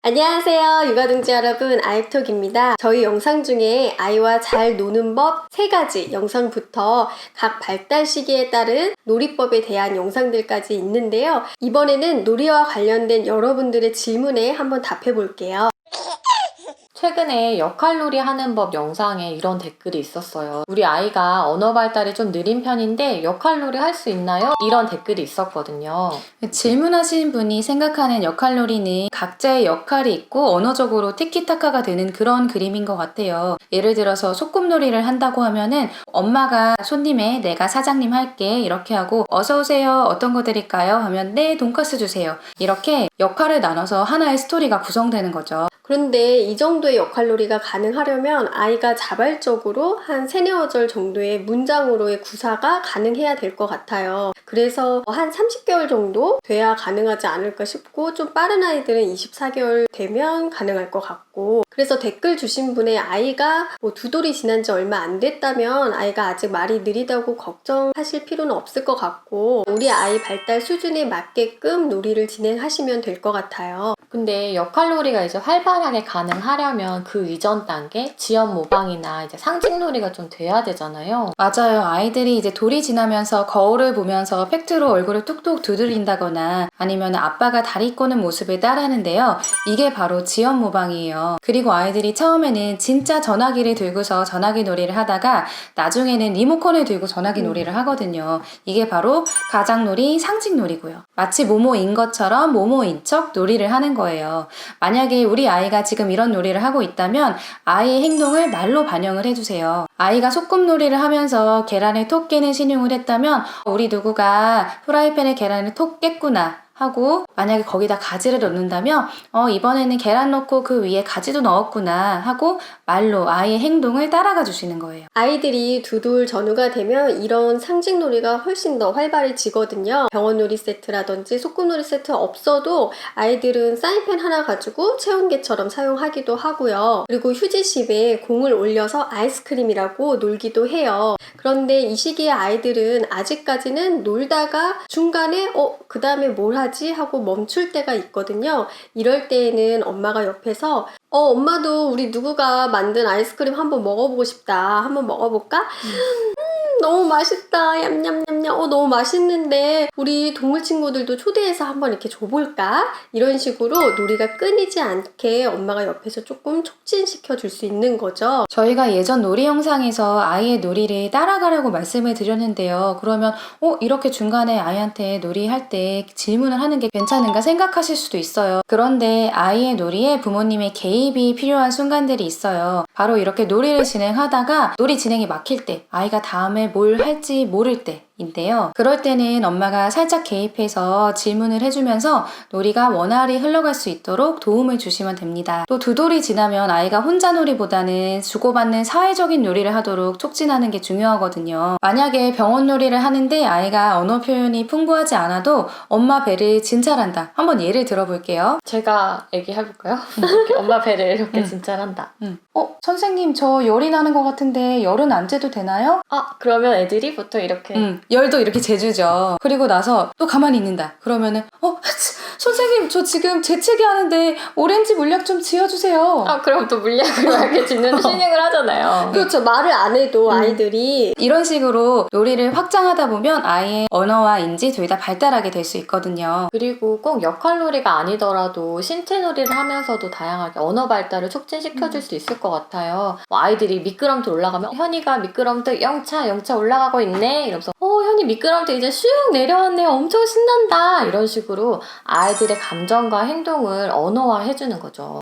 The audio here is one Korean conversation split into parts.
안녕하세요 육아둥지 여러분, 아이톡입니다. 저희 영상 중에 아이와 잘 노는 법 3가지 영상부터 각 발달 시기에 따른 놀이법에 대한 영상들까지 있는데요. 이번에는 놀이와 관련된 여러분들의 질문에 한번 답해 볼게요. 최근에 역할놀이 하는 법 영상에 이런 댓글이 있었어요. 우리 아이가 언어 발달이 좀 느린 편인데 역할놀이 할 수 있나요? 이런 댓글이 있었거든요. 질문하신 분이 생각하는 역할놀이는 각자의 역할이 있고 언어적으로 티키타카가 되는 그런 그림인 것 같아요. 예를 들어서 소꿉놀이를 한다고 하면은 엄마가 손님의 내가 사장님 할게 이렇게 하고 어서오세요 어떤 거 드릴까요? 하면 네 돈가스 주세요. 이렇게 역할을 나눠서 하나의 스토리가 구성되는 거죠. 그런데 이 정도의 역할놀이가 가능하려면 아이가 자발적으로 한 3-4절 정도의 문장으로의 구사가 가능해야 될 것 같아요. 그래서 한 30개월 정도 돼야 가능하지 않을까 싶고, 좀 빠른 아이들은 24개월 되면 가능할 것 같고, 그래서 댓글 주신 분의 아이가 두 돌이 지난 지 얼마 안 됐다면 아이가 아직 말이 느리다고 걱정하실 필요는 없을 것 같고, 우리 아이 발달 수준에 맞게끔 놀이를 진행하시면 될 것 같아요. 근데 역할놀이가 이제 활발하게 가능하려면 그 이전 단계, 지연 모방이나 이제 상징놀이가 좀 돼야 되잖아요. 맞아요. 아이들이 이제 돌이 지나면서 거울을 보면서 팩트로 얼굴을 뚝뚝 두드린다거나 아니면 아빠가 다리 꼬는 모습을 따라하는데요. 이게 바로 지연 모방이에요. 그리고 아이들이 처음에는 진짜 전화기를 들고서 전화기 놀이를 하다가 나중에는 리모컨을 들고 전화기 놀이를 하거든요. 이게 바로 가장놀이, 상징놀이고요. 마치 모모인 것처럼 모모인 척 놀이를 하는 거예요. 만약에 우리 아이가 지금 이런 놀이를 하고 있다면 아이의 행동을 말로 반영을 해주세요. 아이가 소꿉놀이를 하면서 계란을 톡 깨는 신용을 했다면 우리 누구가 프라이팬에 계란을 톡 깼구나 하고, 만약에 거기다 가지를 넣는다면 이번에는 계란 넣고 그 위에 가지도 넣었구나 하고 말로 아이의 행동을 따라가 주시는 거예요. 아이들이 두 돌 전후가 되면 이런 상징놀이가 훨씬 더 활발해지거든요. 병원놀이 세트라든지 소꿉놀이 세트 없어도 아이들은 사인펜 하나 가지고 체온계처럼 사용하기도 하고요. 그리고 휴지심에 공을 올려서 아이스크림이라고 놀기도 해요. 그런데 이 시기에 아이들은 아직까지는 놀다가 중간에 그 다음에 뭘 하지? 하고 멈출 때가 있거든요. 이럴 때에는 엄마가 옆에서 엄마도 우리 누구가 만든 아이스크림 한번 먹어보고 싶다. 한번 먹어볼까? 너무 맛있다. 얌얌얌얌. 너무 맛있는데 우리 동물 친구들도 초대해서 한번 이렇게 줘볼까? 이런 식으로 놀이가 끊이지 않게 엄마가 옆에서 조금 촉진시켜 줄 수 있는 거죠. 저희가 예전 놀이 영상에서 아이의 놀이를 따라가라고 말씀을 드렸는데요. 그러면 이렇게 중간에 아이한테 놀이할 때 질문을 하는 게 괜찮은가 생각하실 수도 있어요. 그런데 아이의 놀이에 부모님의 개입이 필요한 순간들이 있어요. 바로 이렇게 놀이를 진행하다가 놀이 진행이 막힐 때, 아이가 다음에 뭘 할지 모를 때 인데요. 그럴 때는 엄마가 살짝 개입해서 질문을 해주면서 놀이가 원활히 흘러갈 수 있도록 도움을 주시면 됩니다. 또 두 돌이 지나면 아이가 혼자 놀이보다는 주고받는 사회적인 놀이를 하도록 촉진하는 게 중요하거든요. 만약에 병원 놀이를 하는데 아이가 언어 표현이 풍부하지 않아도 엄마 배를 진찰한다. 한번 예를 들어볼게요. 제가 얘기해볼까요? 이렇게 엄마 배를 이렇게 진찰한다. 선생님 저 열이 나는 것 같은데 열은 안 재도 되나요? 그러면 애들이 보통 이렇게 열도 이렇게 재주죠. 그리고 나서 또 가만히 있는다. 그러면은 선생님 저 지금 재채기 하는데 오렌지 물약 좀 지어주세요. 그럼 또 물약을 이렇게 짓는 시행을 하잖아요. 그렇죠. 말을 안 해도 아이들이 이런 식으로 놀이를 확장하다 보면 아이의 언어와 인지 둘 다 발달하게 될 수 있거든요. 그리고 꼭 역할놀이가 아니더라도 신체놀이를 하면서도 다양하게 언어 발달을 촉진시켜줄 수 있을 것 같아요. 아이들이 미끄럼틀 올라가면 현이가 미끄럼틀 영차 올라가고 있네 이러면서 현이 미끄럼틀 이제 슉 내려왔네 엄청 신난다 이런 식으로 아이들의 감정과 행동을 언어화해주는 거죠.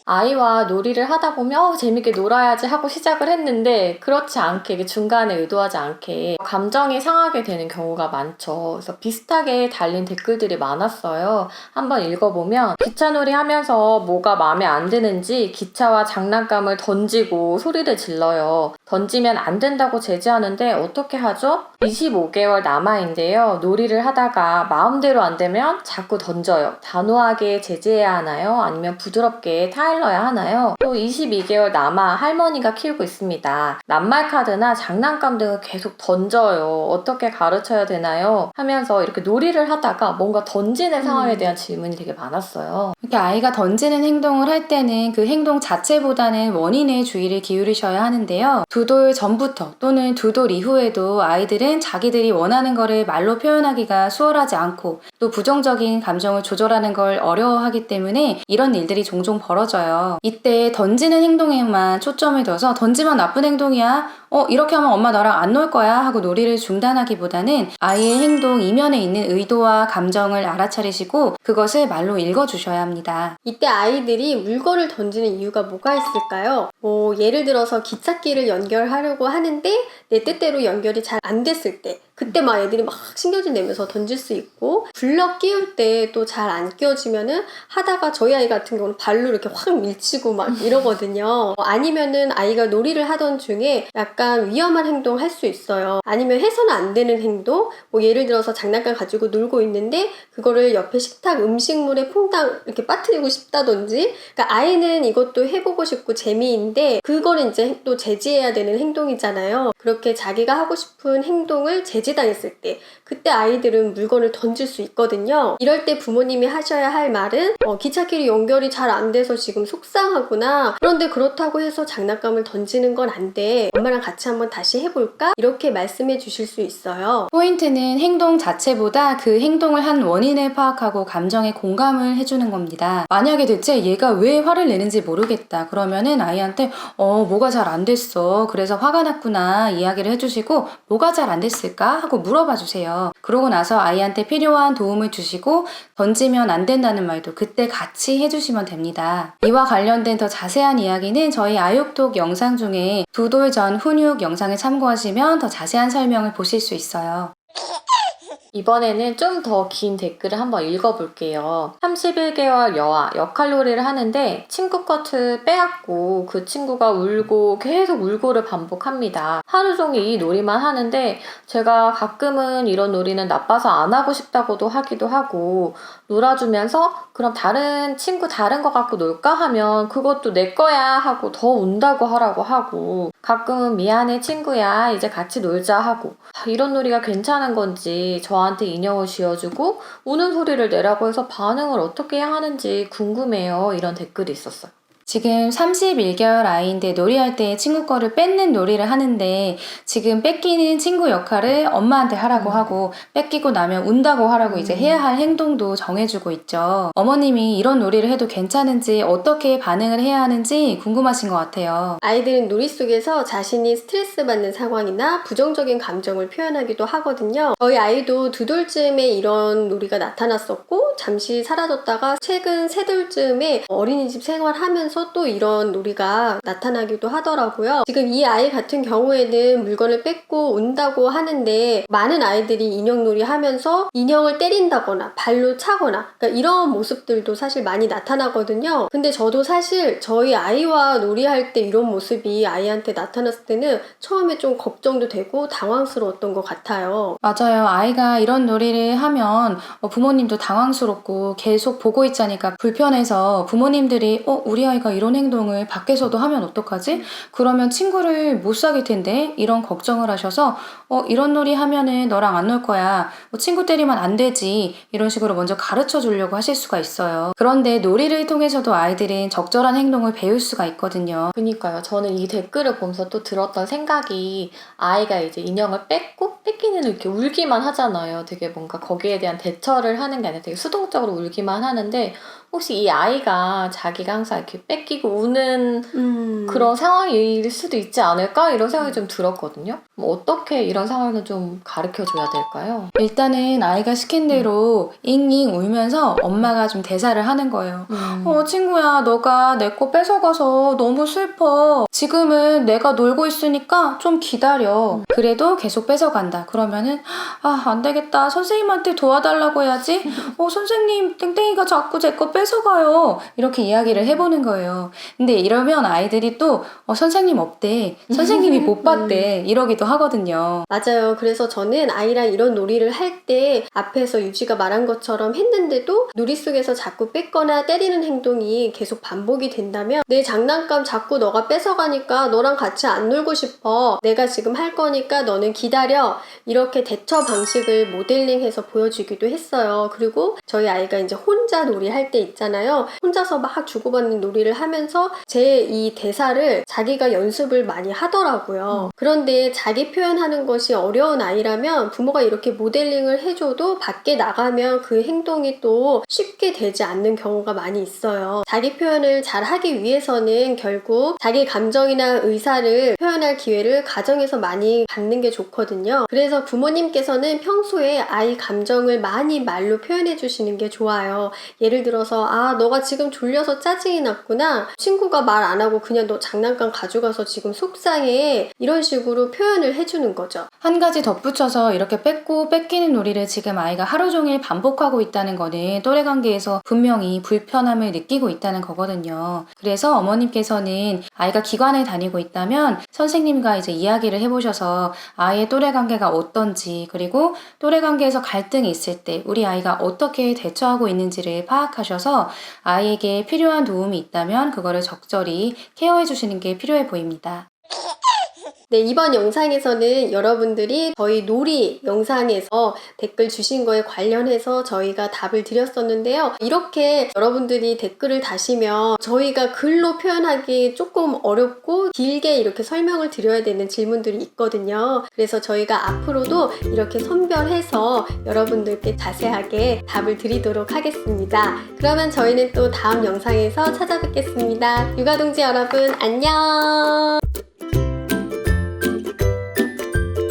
아이와 놀이를 하다 보면 재밌게 놀아야지 하고 시작을 했는데 그렇지 않게, 이게 중간에 의도하지 않게 감정이 상하게 되는 경우가 많죠. 그래서 비슷하게 달린 댓글들이 많았어요. 한번 읽어보면 기차놀이 하면서 뭐가 마음에 안 드는지 기차와 장난감을 던지고 소리를 질러요. 던지면 안 된다고 제지하는데 어떻게 하죠? 25개월 남아인데요. 놀이를 하다가 마음대로 안 되면 자꾸 던져요. 단호하게 제지해야 하나요? 아니면 부드럽게 타일러야 하나요? 또 또 22개월 남아 할머니가 키우고 있습니다. 낱말 카드나 장난감 등을 계속 던져요. 어떻게 가르쳐야 되나요? 하면서 이렇게 놀이를 하다가 뭔가 던지는 상황에 대한 질문이 되게 많았어요. 이렇게 아이가 던지는 행동을 할 때는 그 행동 자체보다는 원인에 주의를 기울이셔야 하는데요. 두 돌 전부터 또는 두 돌 이후에도 아이들은 자기들이 원하는 거를 말로 표현하기가 수월하지 않고 또 부정적인 감정을 조절하는 걸 어려워하기 때문에 이런 일들이 종종 벌어져요. 이때 던지는 행동에만 초점을 둬서 던지면 나쁜 행동이야. 이렇게 하면 엄마 너랑 안 놀 거야 하고 놀이를 중단하기보다는 아이의 행동 이면에 있는 의도와 감정을 알아차리시고 그것을 말로 읽어주셔야 합니다. 이때 아이들이 물건을 던지는 이유가 뭐가 있을까요? 예를 들어서 기찻길을 연결하려고 하는데 내 뜻대로 연결이 잘 안 됐을 때 그때 막 애들이 막 신경질 내면서 던질 수 있고 블럭 끼울 때 또 잘 안 끼워지면은 하다가 저희 아이 같은 경우는 발로 이렇게 확 밀치고 막 이러거든요. 아니면은 아이가 놀이를 하던 중에 약간 위험한 행동 할 수 있어요. 아니면 해서는 안 되는 행동, 예를 들어서 장난감 가지고 놀고 있는데 그거를 옆에 식탁 음식물에 퐁당 이렇게 빠뜨리고 싶다든지, 그러니까 아이는 이것도 해보고 싶고 재미인데 그거를 이제 또 제지해야 되는 행동이잖아요. 그렇게 자기가 하고 싶은 행동을 제지당했을 때 그때 아이들은 물건을 던질 수 있거든요. 이럴 때 부모님이 하셔야 할 말은 기찻길이 연결이 잘 안 돼서 지금 속상하구나. 그런데 그렇다고 해서 장난감을 던지는 건 안 돼. 엄마랑 같이 한번 다시 해볼까? 이렇게 말씀해 주실 수 있어요. 포인트는 행동 자체보다 그 행동을 한 원인을 파악하고 감정에 공감을 해주는 겁니다. 만약에 대체 얘가 왜 화를 내는지 모르겠다. 그러면은 아이한테 뭐가 잘 안 됐어. 그래서 화가 났구나 이야기를 해주시고 뭐가 잘 안 됐을까? 하고 물어봐 주세요. 그러고 나서 아이한테 필요한 도움을 주시고 던지면 안 된다는 말도 그때 같이 해주시면 됩니다. 이와 관련된 더 자세한 이야기는 저희 아육톡 영상 중에 두 돌 전 훈육 영상을 참고하시면 더 자세한 설명을 보실 수 있어요. 이번에는 좀 더 긴 댓글을 한번 읽어볼게요. 31개월 여아 역할놀이를 하는데 친구 것을 빼앗고 그 친구가 울고 계속 울고를 반복합니다. 하루 종일 이 놀이만 하는데 제가 가끔은 이런 놀이는 나빠서 안 하고 싶다고도 하기도 하고 놀아주면서 그럼 다른 친구 다른 거 갖고 놀까 하면 그것도 내 거야 하고 더 운다고 하라고 하고 가끔은 미안해 친구야 이제 같이 놀자 하고 이런 놀이가 괜찮은 건지 저한테 인형을 쥐어주고 우는 소리를 내라고 해서 반응을 어떻게 해야 하는지 궁금해요. 이런 댓글이 있었어요. 지금 31개월 아이인데 놀이할 때 친구 거를 뺏는 놀이를 하는데 지금 뺏기는 친구 역할을 엄마한테 하라고 하고 뺏기고 나면 운다고 하라고 이제 해야 할 행동도 정해주고 있죠. 어머님이 이런 놀이를 해도 괜찮은지 어떻게 반응을 해야 하는지 궁금하신 것 같아요. 아이들은 놀이 속에서 자신이 스트레스 받는 상황이나 부정적인 감정을 표현하기도 하거든요. 저희 아이도 두 돌쯤에 이런 놀이가 나타났었고 잠시 사라졌다가 최근 세 돌쯤에 어린이집 생활하면서 또 이런 놀이가 나타나기도 하더라고요. 지금 이 아이 같은 경우에는 물건을 뺏고 운다고 하는데 많은 아이들이 인형놀이 하면서 인형을 때린다거나 발로 차거나 그러니까 이런 모습들도 사실 많이 나타나거든요. 근데 저도 사실 저희 아이와 놀이할 때 이런 모습이 아이한테 나타났을 때는 처음에 좀 걱정도 되고 당황스러웠던 것 같아요. 맞아요. 아이가 이런 놀이를 하면 부모님도 당황스럽고 계속 보고 있자니까 불편해서 부모님들이 우리 아이가 이런 행동을 밖에서도 하면 어떡하지? 그러면 친구를 못 사귈 텐데 이런 걱정을 하셔서 이런 놀이 하면은 너랑 안 놀 거야. 친구 때리면 안 되지. 이런 식으로 먼저 가르쳐 주려고 하실 수가 있어요. 그런데 놀이를 통해서도 아이들은 적절한 행동을 배울 수가 있거든요. 그니까요. 저는 이 댓글을 보면서 또 들었던 생각이 아이가 이제 인형을 뺏기는 이렇게 울기만 하잖아요. 되게 뭔가 거기에 대한 대처를 하는 게 아니라 되게 수동적으로 울기만 하는데 혹시 이 아이가 자기가 항상 이렇게 뺏기고 우는 그런 상황일 수도 있지 않을까? 이런 생각이 좀 들었거든요. 어떻게 이런 상황을 좀 가르쳐줘야 될까요? 일단은 아이가 시킨 대로 잉잉 울면서 엄마가 좀 대사를 하는 거예요. 친구야 너가 내 거 뺏어가서 너무 슬퍼. 지금은 내가 놀고 있으니까 좀 기다려. 그래도 계속 뺏어간다. 그러면은 안 되겠다. 선생님한테 도와달라고 해야지. 선생님 땡땡이가 자꾸 제 거 뺏어가요. 이렇게 이야기를 해보는 거예요. 근데 이러면 아이들이 또 선생님 없대. 선생님이 못 봤대. 이러기도 놀이기도 하거든요. 맞아요. 그래서 저는 아이랑 이런 놀이를 할 때 앞에서 유지가 말한 것처럼 했는데도 놀이 속에서 자꾸 뺏거나 때리는 행동이 계속 반복이 된다면 내 장난감 자꾸 너가 뺏어가니까 너랑 같이 안 놀고 싶어. 내가 지금 할 거니까 너는 기다려. 이렇게 대처 방식을 모델링해서 보여주기도 했어요. 그리고 저희 아이가 이제 혼자 놀이할 때 있잖아요. 혼자서 막 주고받는 놀이를 하면서 제 이 대사를 자기가 연습을 많이 하더라고요. 그런데 자기 표현하는 것이 어려운 아이라면 부모가 이렇게 모델링을 해줘도 밖에 나가면 그 행동이 또 쉽게 되지 않는 경우가 많이 있어요. 자기 표현을 잘 하기 위해서는 결국 자기 감정이나 의사를 표현할 기회를 가정에서 많이 갖는 게 좋거든요. 그래서 부모님께서는 평소에 아이 감정을 많이 말로 표현해 주시는 게 좋아요. 예를 들어서 너가 지금 졸려서 짜증이 났구나. 친구가 말 안 하고 그냥 너 장난감 가져가서 지금 속상해. 이런 식으로 표현을 해주는 거죠. 한 가지 덧붙여서 이렇게 뺏고 뺏기는 놀이를 지금 아이가 하루 종일 반복하고 있다는 거는 또래 관계에서 분명히 불편함을 느끼고 있다는 거거든요. 그래서 어머님께서는 아이가 기관에 다니고 있다면 선생님과 이제 이야기를 해보셔서 아이의 또래 관계가 어떤지, 그리고 또래 관계에서 갈등이 있을 때 우리 아이가 어떻게 대처하고 있는지를 파악하셔서 아이에게 필요한 도움이 있다면 그거를 적절히 케어해 주시는 게 필요해 보입니다. 네, 이번 영상에서는 여러분들이 저희 놀이 영상에서 댓글 주신 거에 관련해서 저희가 답을 드렸었는데요. 이렇게 여러분들이 댓글을 다시면 저희가 글로 표현하기 조금 어렵고 길게 이렇게 설명을 드려야 되는 질문들이 있거든요. 그래서 저희가 앞으로도 이렇게 선별해서 여러분들께 자세하게 답을 드리도록 하겠습니다. 그러면 저희는 또 다음 영상에서 찾아뵙겠습니다. 육아동지 여러분, 안녕!